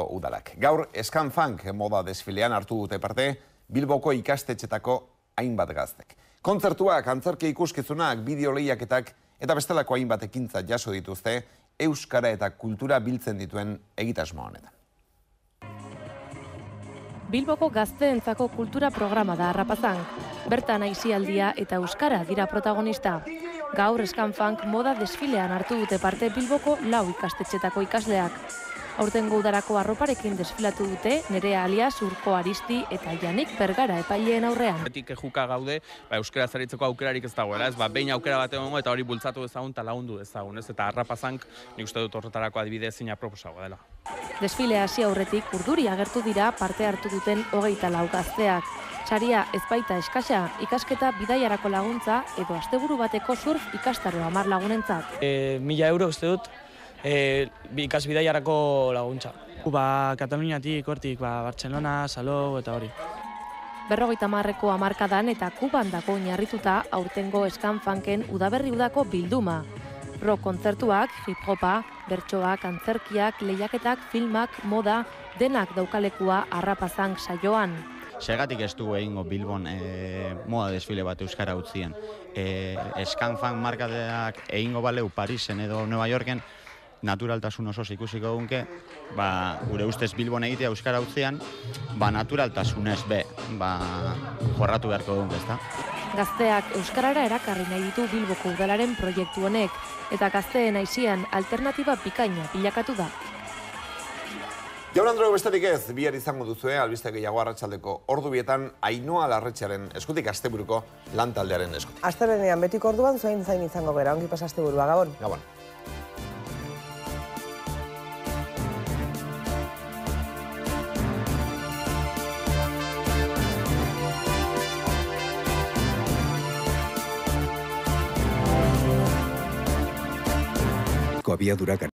Udalak. Gaur Scan Funk moda desfilean hartu dute parte Bilboko ikastetxetako hainbat gaztek. Kontzertuak, antzerki ikuskizunak, bideo lehiaketak eta bestelako hainbat ekintza jaso dituzte euskara eta kultura biltzen dituen egitasmo honetan. Bilboko gazteentzako kultura programa da Arrapazan. Bertan aisialdia eta euskara dira protagonista. Gaur Scan Funk moda desfilean hartu dute parte Bilboko 4 ikastetxetako ikasleak. Aurtengo udarako arroparekin desfilatu dute Nerea alias Urko Aristi eta Janik Bergara epaileen aurrean. Betik juka gaude, euskara zaritzeko aukerarik ez dagoela, behin aukera bat egongo eta hori bultzatu dezagun eta lagundu dezagun, eta Arrapazank nik uste dut horretarako adibide ezina proposagoa dela. Desfilea hasi aurretik urduri agertu dira parte hartu duten 24 gazteak. Saria ez baita eskasa, ikasketa bidaiarako laguntza edo asteburu bateko surf ikastaroa 10 lagunentzat. 1000 euro uste dut, ikasbidaiarako laguntza. Kataluniatik, hortik, Bartzelona, Salou eta hori. 50ko hamarkadan eta Kuban dago oinarrituta aurtengo Scan Funken udaberri udako bilduma. Rock kontzertuak, hip-hopa, bertsoak, antzerkiak, lehiaketak, filmak, moda, denak daukalekua Arrapazan saioan. Segatik ez du egingo Bilbon moda desfile bat euskara utzien. Scan Funk markadeak egingo baleu Parisen edo Nueva Yorken, naturaltasun osoz ikusiko gunke, gure ustez Bilbon egitea euskara utzean, naturaltasunez jorratu beharko dunk, ezta? Gazteak euskarara erakarri nahi ditu Bilboko udalaren proiektu honek, eta gazteen aisian alternatiba bikaina bilakatu da. Jaun Andreu besterik ez, bihar izango duzue, albiste gehiago arratsaldeko ordubietan Ainhoa Larretxearen eskutik asteburuko lantaldearen eskutik. Astelehenean betiko orduan zain izango gara, ongi pasa asteburua, Gabon. Gabon. Abiadura